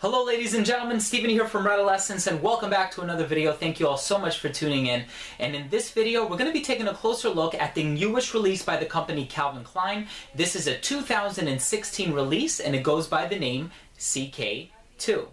Hello ladies and gentlemen, Steven here from Redolescence and welcome back to another video. Thank you all so much for tuning in. And in this video, we're going to be taking a closer look at the newest release by the company Calvin Klein. This is a 2016 release and it goes by the name CK2.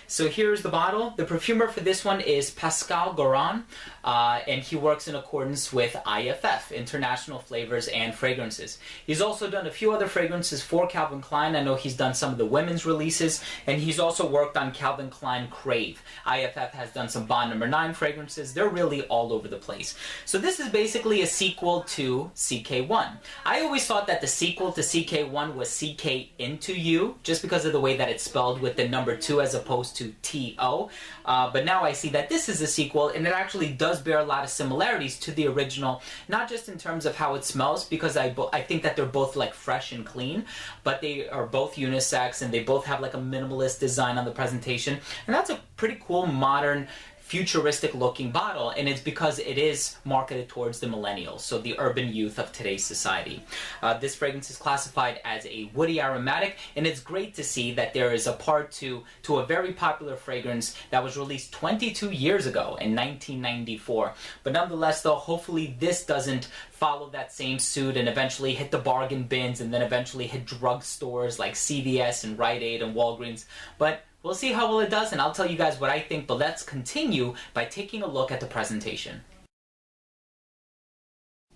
So here's the bottle. The perfumer for this one is Pascal Goran, and he works in accordance with IFF, International Flavors and Fragrances. He's also done a few other fragrances for Calvin Klein. I know he's done some of the women's releases, and he's also worked on Calvin Klein Crave. IFF has done some Bond No. 9 fragrances. They're really all over the place. So this is basically a sequel to CK1. I always thought that the sequel to CK1 was CK into you, just because of the way that it's spelled with the number 2 as opposed to T-O, but now I see that this is a sequel and it actually does bear a lot of similarities to the original, not just in terms of how it smells, because I think that they're both like fresh and clean, but they are both unisex and they both have like a minimalist design on the presentation, and that's a pretty cool modern futuristic looking bottle, and it's because it is marketed towards the millennials, so the urban youth of today's society. This fragrance is classified as a woody aromatic, and it's great to see that there is a part two to a very popular fragrance that was released 22 years ago in 1994. But nonetheless though, hopefully this doesn't follow that same suit and eventually hit the bargain bins and then eventually hit drugstores like CVS and Rite Aid and Walgreens. But we'll see how well it does, and I'll tell you guys what I think, but let's continue by taking a look at the presentation.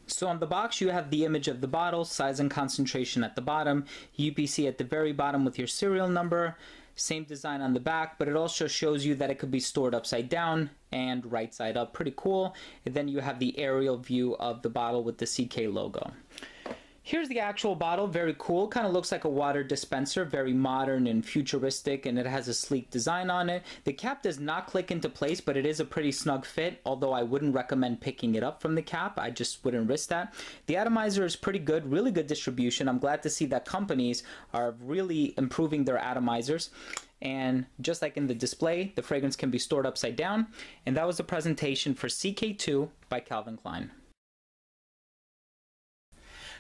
So on the box you have the image of the bottle, size and concentration at the bottom, UPC at the very bottom with your serial number, same design on the back, but it also shows you that it could be stored upside down and right side up. Pretty cool. And then you have the aerial view of the bottle with the CK logo. Here's the actual bottle, very cool, kind of looks like a water dispenser, very modern and futuristic, and it has a sleek design on it. The cap does not click into place, but it is a pretty snug fit, although I wouldn't recommend picking it up from the cap. I just wouldn't risk that. The atomizer is pretty good, really good distribution. I'm glad to see that companies are really improving their atomizers. And just like in the display, the fragrance can be stored upside down. And that was the presentation for CK2 by Calvin Klein.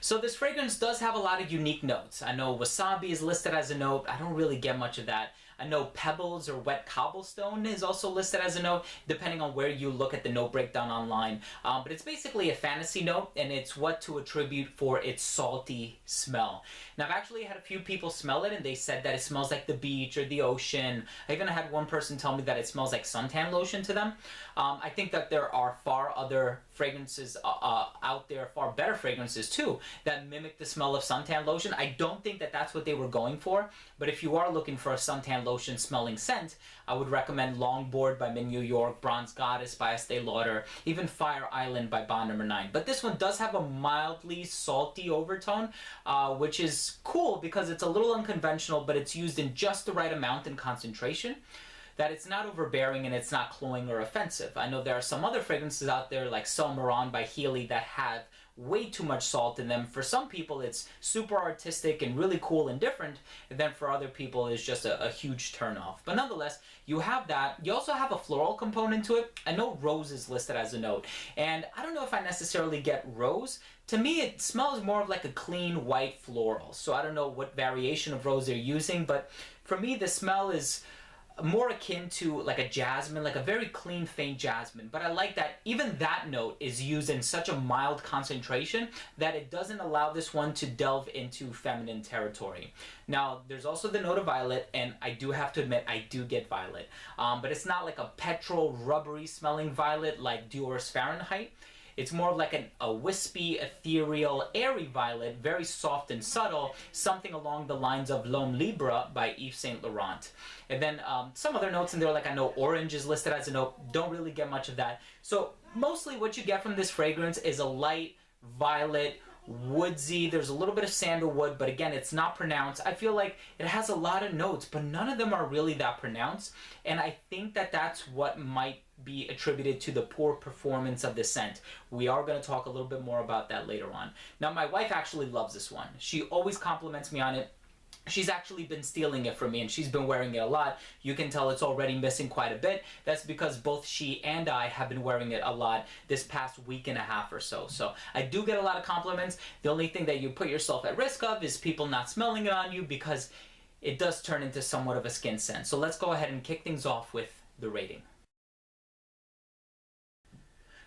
So this fragrance does have a lot of unique notes. I know wasabi is listed as a note. I don't really get much of that. I know pebbles or wet cobblestone is also listed as a note, depending on where you look at the note breakdown online. But it's basically a fantasy note, and it's what to attribute for its salty smell. Now, I've actually had a few people smell it, and they said that it smells like the beach or the ocean. I even had one person tell me that it smells like suntan lotion to them. I think that there are far other fragrances out there, far better fragrances too, that mimic the smell of suntan lotion. I don't think that that's what they were going for, but if you are looking for a suntan lotion smelling scent, I would recommend Longboard by Min New York, Bronze Goddess by Estee Lauder, even Fire Island by Bond No. 9. But this one does have a mildly salty overtone, which is cool because it's a little unconventional, but it's used in just the right amount and concentration, that it's not overbearing and it's not cloying or offensive. I know there are some other fragrances out there like Sol Moran by Healy that have way too much salt in them. For some people it's super artistic and really cool and different, and then for other people it's just a huge turnoff. But nonetheless, you have that. You also have a floral component to it. I know rose is listed as a note, and I don't know if I necessarily get rose. To me it smells more of like a clean white floral, so I don't know what variation of rose they're using, but for me the smell is more akin to like a jasmine, like a very clean, faint jasmine. But I like that even that note is used in such a mild concentration that it doesn't allow this one to delve into feminine territory. Now, there's also the note of violet, and I do have to admit, I do get violet. But it's not like a petrol, rubbery smelling violet like Dior's Fahrenheit. It's more like a wispy, ethereal, airy violet, very soft and subtle, something along the lines of L'Homme Libre by Yves Saint Laurent. And then some other notes in there, like I know orange is listed as a note, don't really get much of that. So mostly what you get from this fragrance is a light violet, woodsy, there's a little bit of sandalwood, but again, it's not pronounced. I feel like it has a lot of notes, but none of them are really that pronounced, and I think that that's what might be attributed to the poor performance of the scent. We are going to talk a little bit more about that later on. Now, my wife actually loves this one. She always compliments me on it. She's actually been stealing it from me, and she's been wearing it a lot. You can tell it's already missing quite a bit. That's because both she and I have been wearing it a lot this past week and a half or so. So I do get a lot of compliments. The only thing that you put yourself at risk of is people not smelling it on you, because it does turn into somewhat of a skin scent. So let's go ahead and kick things off with the rating.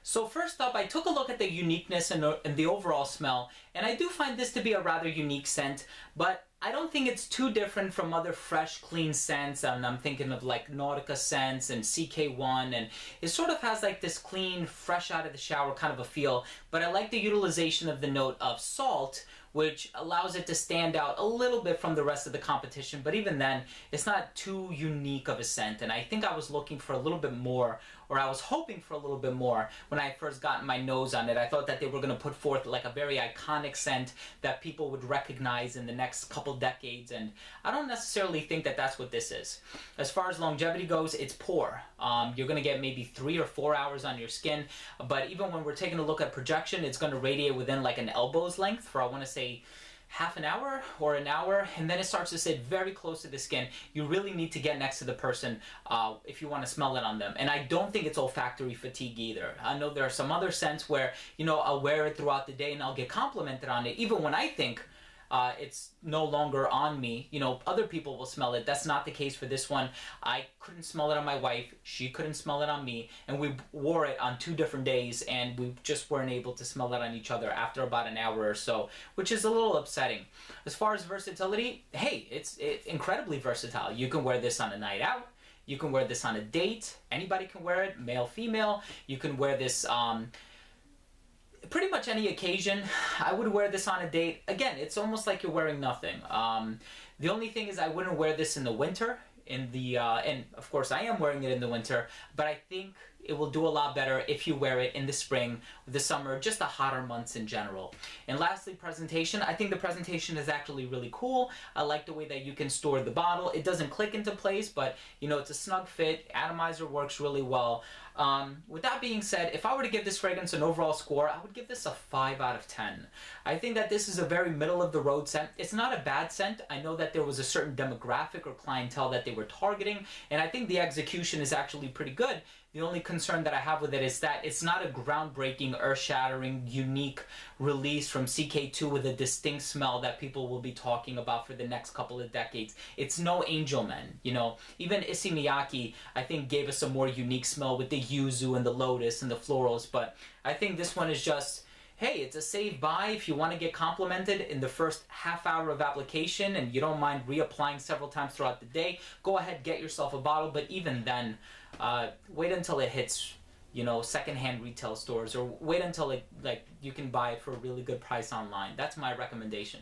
So first up, I took a look at the uniqueness and the overall smell, and I do find this to be a rather unique scent, but I don't think it's too different from other fresh, clean scents, and I'm thinking of like Nautica scents and CK1, and it sort of has like this clean, fresh out of the shower kind of a feel, but I like the utilization of the note of salt, which allows it to stand out a little bit from the rest of the competition, but even then, it's not too unique of a scent, and I think I was looking for a little bit more, or I was hoping for a little bit more when I first got my nose on it. I thought that they were going to put forth like a very iconic scent that people would recognize in the next couple decades, and I don't necessarily think that that's what this is. As far as longevity goes, it's poor. You're going to get maybe 3 or 4 hours on your skin, but even when we're taking a look at projection, it's going to radiate within like an elbow's length for, I want to say, half an hour or an hour, and then it starts to sit very close to the skin. You really need to get next to the person if you want to smell it on them. And I don't think it's olfactory fatigue either. I know there are some other scents where, you know, I'll wear it throughout the day and I'll get complimented on it, even when I think it's no longer on me. You know, other people will smell it. That's not the case for this one. I couldn't smell it on my wife. She couldn't smell it on me. And we wore it on 2 different days, and we just weren't able to smell it on each other after about an hour or so, which is a little upsetting. As far as versatility, hey, it's incredibly versatile. You can wear this on a night out. You can wear this on a date. Anybody can wear it, male, female. You can wear this pretty much any occasion. I would wear this on a date. Again, it's almost like you're wearing nothing. The only thing is I wouldn't wear this in the winter. And of course I am wearing it in the winter, but I think it will do a lot better if you wear it in the spring, the summer, just the hotter months in general. And lastly, presentation. I think the presentation is actually really cool. I like the way that you can store the bottle. It doesn't click into place, but you know, it's a snug fit. Atomizer works really well. With that being said, if I were to give this fragrance an overall score, I would give this a 5 out of 10. I think that this is a very middle of the road scent. It's not a bad scent. I know that there was a certain demographic or clientele that they were targeting, and I think the execution is actually pretty good. The only concern that I have with it is that it's not a groundbreaking, earth-shattering, unique release from CK2 with a distinct smell that people will be talking about for the next couple of decades. It's no Angel Men, you know. Even Issey Miyake, I think, gave us a more unique smell with the yuzu and the lotus and the florals, but I think this one is just, hey, it's a save buy if you want to get complimented in the first half hour of application and you don't mind reapplying several times throughout the day. Go ahead, get yourself a bottle, but even then, wait until it hits, you know, secondhand retail stores, or wait until it, like, you can buy it for a really good price online. That's my recommendation.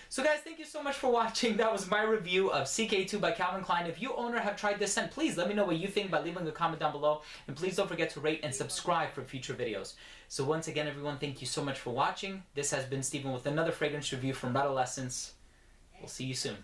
So guys, thank you so much for watching. That was my review of CK2 by Calvin Klein. If you own or have tried this scent, please let me know what you think by leaving a comment down below. And please don't forget to rate and subscribe for future videos. So once again, everyone, thank you so much for watching. This has been Steven with another fragrance review from Adolescence. We'll see you soon.